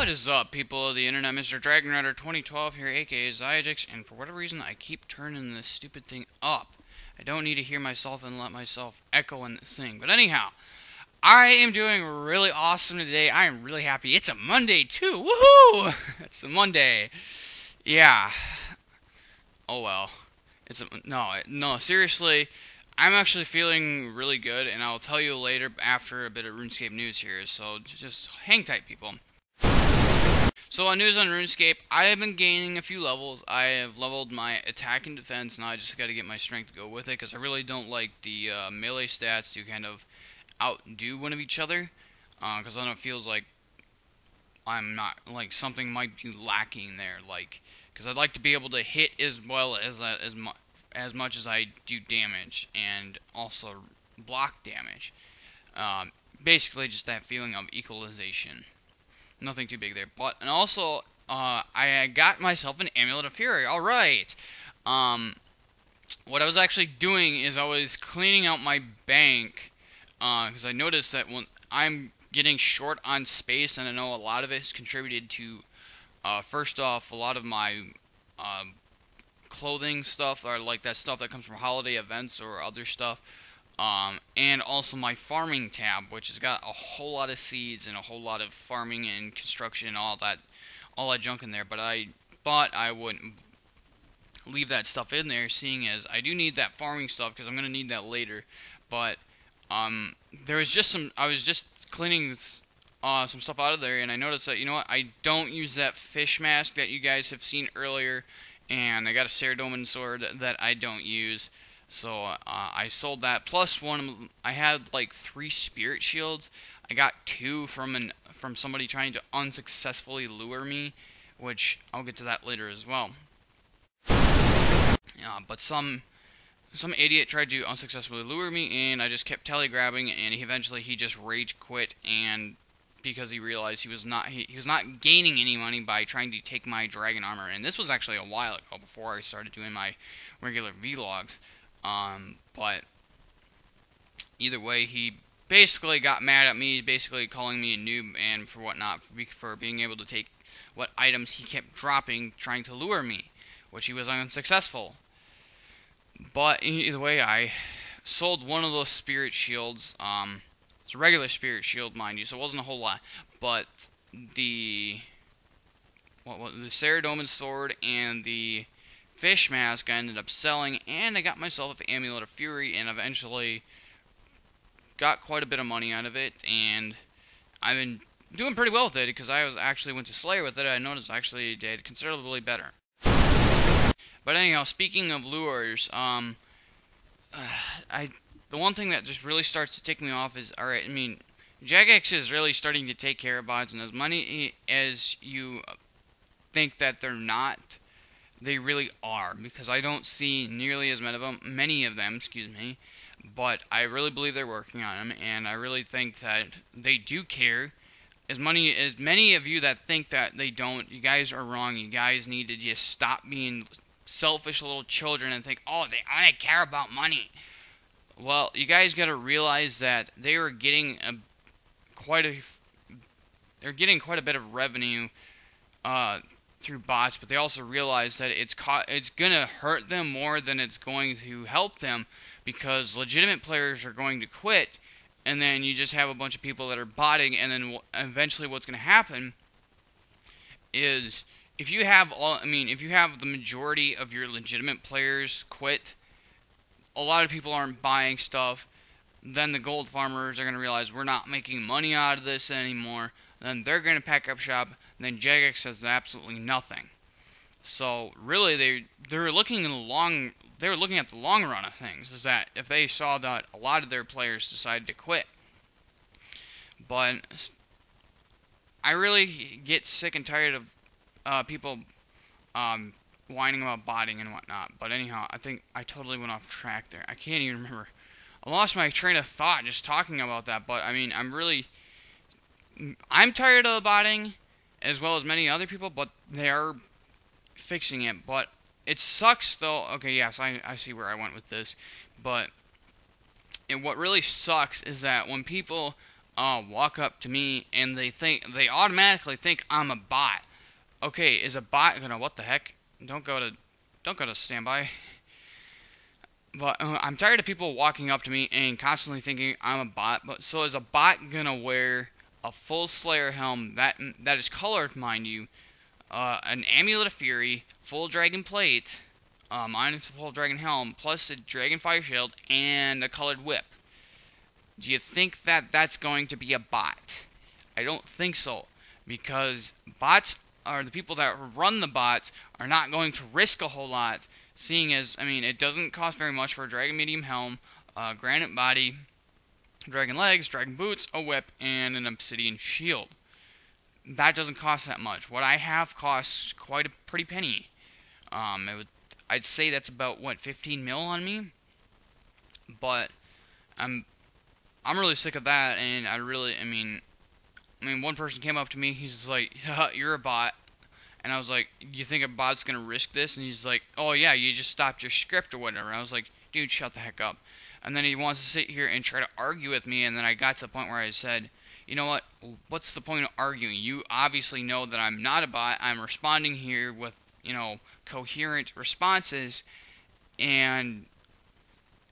What is up, people of the internet? MrDragonrider2012 here, aka Zyajix, and for whatever reason I keep turning this stupid thing up. I don't need to hear myself and let myself echo in this thing. But anyhow, I am doing really awesome today. I am really happy. It's a Monday too. Woohoo! It's a Monday. Yeah. Oh well. No, seriously, I'm actually feeling really good, and I'll tell you later after a bit of RuneScape news here. So just hang tight, people. So on news on RuneScape, I have been gaining a few levels. I have leveled my attack and defense. Now I just got to get my strength to go with it, because I really don't like the melee stats to kind of outdo one of each other. Because then it feels like I'm not, like something might be lacking there. Like, because I'd like to be able to hit as well as much as I do damage, and also block damage. Basically just that feeling of equalization. Nothing too big there. And also, I got myself an Amulet of Fury. Alright. What I was actually doing is I was cleaning out my bank, because I noticed that when I'm getting short on space, and I know a lot of it has contributed to, first off, a lot of my clothing stuff, or like that stuff that comes from holiday events or other stuff. And also my farming tab, which has got a whole lot of seeds and a whole lot of farming and construction and all that junk in there. But I wouldn't leave that stuff in there, seeing as I do need that farming stuff, because I'm gonna need that later. But there was just I was just cleaning some stuff out of there, and I noticed that, you know what, I don't use that fish mask that you guys have seen earlier, and I got a Saradomin sword that I don't use. So I sold that. Plus I had like 3 spirit shields. I got 2 from somebody trying to unsuccessfully lure me, which I'll get to that later as well. But some idiot tried to unsuccessfully lure me, and I just kept telegrabbing, and eventually he just rage quit, and because he realized he was not gaining any money by trying to take my dragon armor. And this was actually a while ago, before I started doing my regular vlogs. But either way, he basically got mad at me, basically calling me a noob and for whatnot, for being able to take what items he kept dropping, trying to lure me, which he was unsuccessful. But either way, I sold one of those spirit shields. It's a regular spirit shield, mind you, so it wasn't a whole lot. But the Saradomin sword and the fish mask I ended up selling, and I got myself an Amulet of Fury, and eventually got quite a bit of money out of it, and I've been doing pretty well with it, because I actually went to Slayer with it. I noticed I actually did considerably better. But anyhow, speaking of lures, the one thing that just really starts to tick me off is, alright, I mean, Jagex is really starting to take care of bots, and as many as you think that they're not, they really are, because I don't see nearly as many of them, but I really believe they're working on them, and I really think that they do care. As many of you that think that they don't, you guys are wrong. You guys need to just stop being selfish little children and think, oh, they only care about money. Well, you guys got to realize that they are getting quite a bit of revenue through bots, but they also realize that it's gonna hurt them more than it's going to help them, because legitimate players are going to quit, and then you just have a bunch of people that are botting, and then eventually what's going to happen is, if you have the majority of your legitimate players quit, a lot of people aren't buying stuff, then the gold farmers are going to realize we're not making money out of this anymore, then they're going to pack up shop, and then Jagex says absolutely nothing. So really, they're looking at the long run of things. Is that if they saw that a lot of their players decided to quit, but I really get sick and tired of people whining about botting and whatnot. But anyhow, I think I totally went off track there. I can't even remember. I lost my train of thought just talking about that. But I mean, I'm tired of the botting, as well as many other people, but they are fixing it. But it sucks, though. Okay, yes, I see where I went with this. But what really sucks is that when people walk up to me and they automatically think I'm a bot. Okay, is a bot gonna what the heck? Don't go to standby. But I'm tired of people walking up to me and constantly thinking I'm a bot. But so is a bot gonna wear a full Slayer helm that is colored, mind you, an Amulet of Fury, full Dragon plate, minus a full Dragon helm, plus a Dragon Fire Shield and a colored whip? Do you think that that's going to be a bot? I don't think so, because bots are the people that run the bots are not going to risk a whole lot, seeing as, I mean, it doesn't cost very much for a Dragon Medium helm, Granite Body, Dragon Legs, Dragon Boots, a whip, and an Obsidian Shield. That doesn't cost that much. What I have costs quite a pretty penny. I'd say that's about, what, 15 mil on me? But I'm really sick of that, and I mean, one person came up to me, he's like, you're a bot. And I was like, you think a bot's gonna risk this? And he's like, oh yeah, you just stopped your script or whatever. And I was like, dude, shut the heck up. And then he wants to sit here and try to argue with me, and then I got to the point where I said, you know what, what's the point of arguing? You obviously know that I'm not a bot. I'm responding here with, coherent responses, and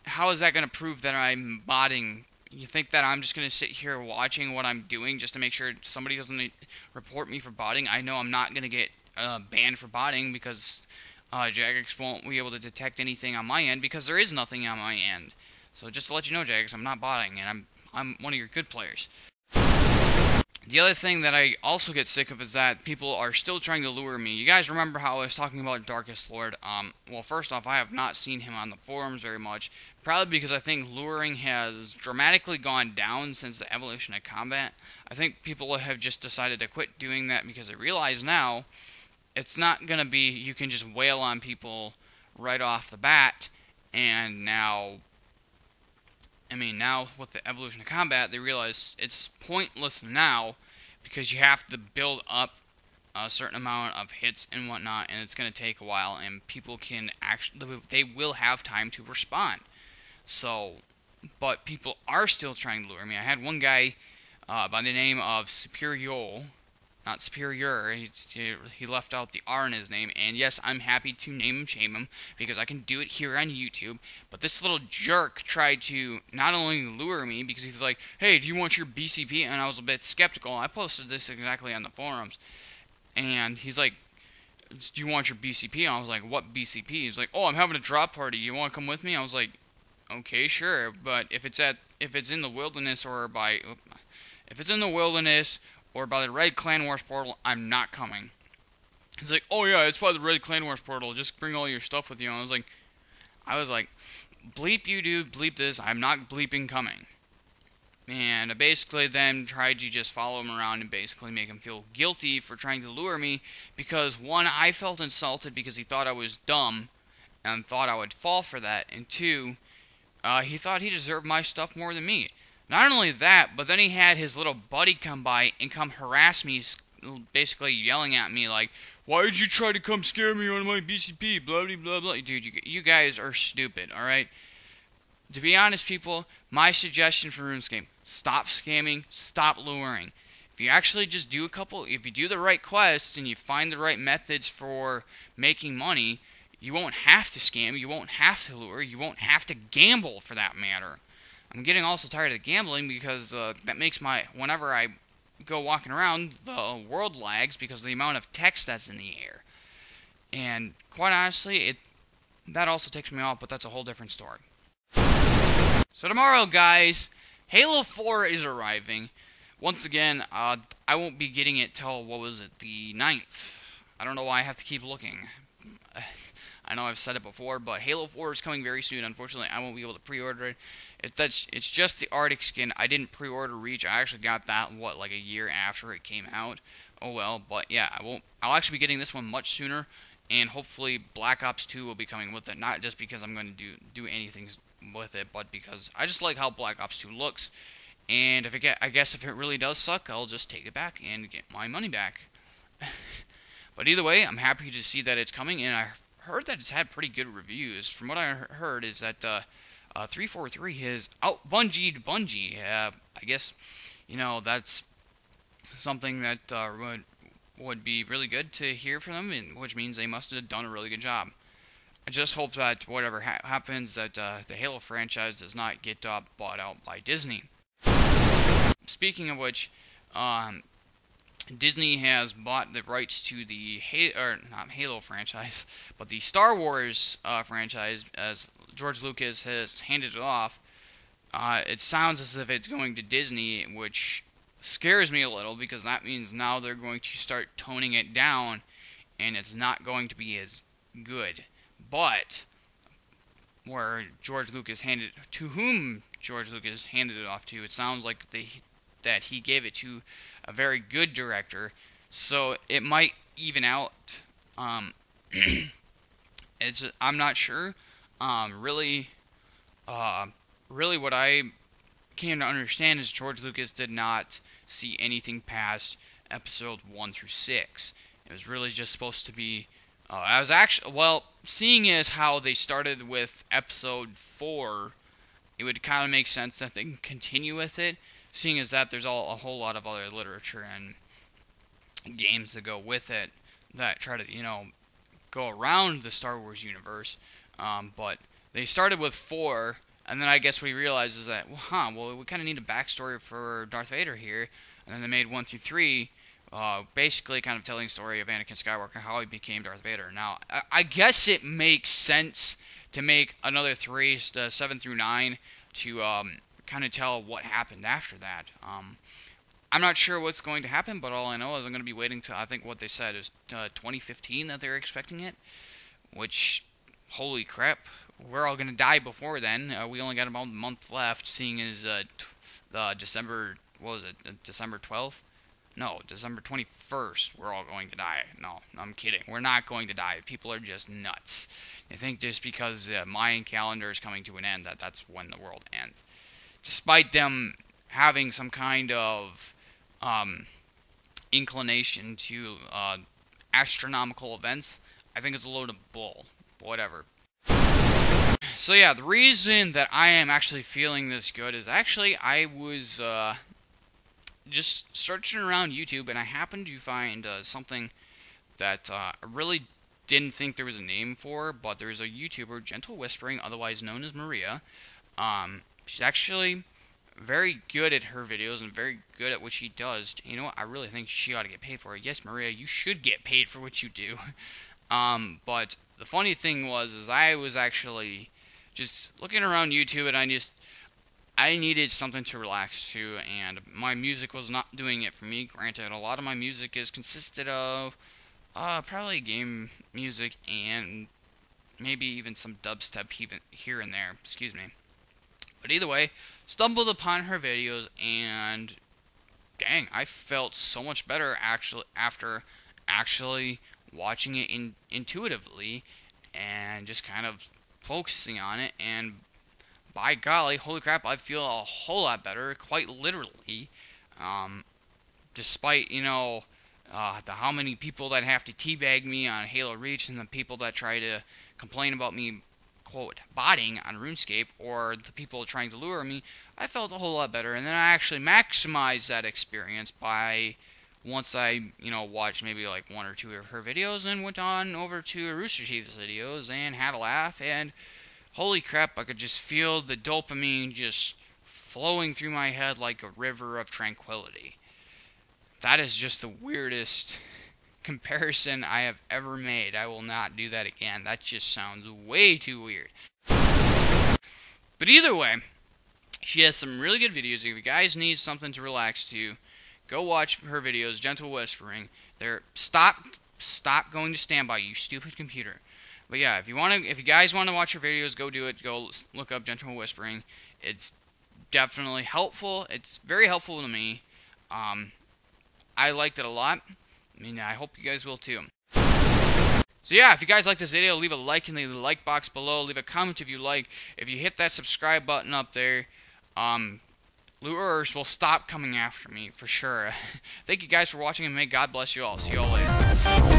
how is that going to prove that I'm botting? You think that I'm just going to sit here watching what I'm doing just to make sure somebody doesn't report me for botting? I know I'm not going to get banned for botting because Jagex won't be able to detect anything on my end because there is nothing on my end. So just to let you know, Jagex, I'm not botting, and I'm one of your good players. The other thing that I also get sick of is that people are still trying to lure me. You guys remember how I was talking about Darkest Lord? Well, first off, I have not seen him on the forums very much. Probably because I think luring has dramatically gone down since the evolution of combat. I think people have just decided to quit doing that because they realize now it's not going to be you can just wail on people right off the bat, and now with the evolution of combat, they realize it's pointless now because you have to build up a certain amount of hits and whatnot, and it's going to take a while, and people can they will have time to respond. So, but people are still trying to lure me. I had one guy by the name of not Superior, he left out the R in his name, and yes, I'm happy to name him, shame him, because I can do it here on YouTube, but this little jerk tried to not only lure me, because he's like, hey, do you want your BCP? And I was a bit skeptical. I posted this exactly on the forums, and he's like, do you want your BCP? And I was like, what BCP? He's like, oh, I'm having a drop party, you want to come with me? I was like, okay, sure, but if it's in the wilderness or by the Red Clan Wars portal, I'm not coming. He's like, oh yeah, it's by the Red Clan Wars portal, just bring all your stuff with you. And I was like, bleep you dude, bleep this, I'm not bleeping coming. And I basically then tried to just follow him around and basically make him feel guilty for trying to lure me, because one, I felt insulted because he thought I was dumb, and thought I would fall for that, and two, he thought he deserved my stuff more than me. Not only that, but then he had his little buddy come by and come harass me, basically yelling at me like, why did you try to come scare me on my BCP, blah, blah, blah, blah. Dude, you guys are stupid, alright? To be honest, people, my suggestion for Runescape, stop scamming, stop luring. If you actually just do if you do the right quests and you find the right methods for making money, you won't have to scam, you won't have to lure, you won't have to gamble for that matter. I'm getting also tired of gambling because that makes whenever I go walking around, the world lags because of the amount of text that's in the air. And quite honestly, that also takes me off, but that's a whole different story. So tomorrow, guys, Halo 4 is arriving. Once again, I won't be getting it till, what was it, the 9th. I don't know why I have to keep looking. I know I've said it before, but Halo 4 is coming very soon. Unfortunately, I won't be able to pre-order it. It's just the Arctic skin. I didn't pre-order Reach. I actually got that, like a year after it came out. Oh well, but yeah, I'll actually be getting this one much sooner, and hopefully Black Ops 2 will be coming with it. Not just because I'm going to do anything with it, but because I just like how Black Ops 2 looks. And I guess if it really does suck, I'll just take it back and get my money back. But either way, I'm happy to see that it's coming, and I heard that it's had pretty good reviews. From what I heard is that 343 has out-Bungie'd Bungie. I guess that's something that would be really good to hear from them, and which means they must have done a really good job. I just hope that whatever happens, that the Halo franchise does not get bought out by Disney. Speaking of which, Disney has bought the rights to the not Halo franchise, but the Star Wars franchise, as George Lucas has handed it off. It sounds as if it's going to Disney, which scares me a little, because that means now they're going to start toning it down, and it's not going to be as good. But where George Lucas handed it off to, it sounds like that he gave it to a very good director, so it might even out. I'm not sure. Really, what I came to understand is George Lucas did not see anything past episode 1 through 6. It was really just supposed to be. Seeing as how they started with episode 4, it would kind of make sense that they can continue with it, seeing as that there's a whole lot of other literature and games that go with it that try to, go around the Star Wars universe. But they started with 4, and then I guess what he realized is that, we kind of need a backstory for Darth Vader here, and then they made 1 through 3, basically kind of telling the story of Anakin Skywalker, how he became Darth Vader. Now, I guess it makes sense to make another 3, 7 through 9, to kind of tell what happened after that. I'm not sure what's going to happen, but all I know is I'm going to be waiting to, I think what they said is 2015 that they're expecting it, which, holy crap, we're all going to die before then. We only got about a month left, seeing as December, December 12th? No, December 21st, we're all going to die. No, I'm kidding. We're not going to die. People are just nuts. They think just because the Mayan calendar is coming to an end, that's when the world ends. Despite them having some kind of inclination to astronomical events, I think it's a load of bull. Whatever. So yeah, the reason that I am actually feeling this good is actually I was just searching around YouTube, and I happened to find something that I really didn't think there was a name for, but there's a YouTuber, Gentle Whispering, otherwise known as Maria. She's actually very good at her videos and very good at what she does. You know what? I really think she ought to get paid for it. Yes, Maria, you should get paid for what you do. But the funny thing is I was actually just looking around YouTube, and I needed something to relax to, and my music was not doing it for me. Granted, a lot of my music is consisted of probably game music and maybe even some dubstep here and there. Excuse me. But either way, stumbled upon her videos, and dang, I felt so much better after actually watching it intuitively and just kind of focusing on it, and by golly, holy crap, I feel a whole lot better, quite literally, despite, how many people that have to teabag me on Halo Reach, and the people that try to complain about me, quote, botting on RuneScape, or the people trying to lure me. I felt a whole lot better, and then I actually maximized that experience by, once I, watched maybe like 1 or 2 of her videos, and went on over to Rooster Teeth's videos, and had a laugh, and holy crap, I could just feel the dopamine just flowing through my head like a river of tranquility. That is just the weirdest comparison I have ever made. I will not do that again. That just sounds way too weird. But either way, she has some really good videos. If you guys need something to relax to, go watch her videos, Gentle Whispering. Stop going to standby, you stupid computer. But yeah, if you guys want to watch her videos, go do it. Go look up Gentle Whispering. It's definitely helpful. It's very helpful to me. I liked it a lot. I hope you guys will too. So yeah, if you guys like this video, leave a like in the like box below. Leave a comment if you like. If you hit that subscribe button up there, lurers will stop coming after me, for sure. Thank you guys for watching, and may God bless you all. See you all later.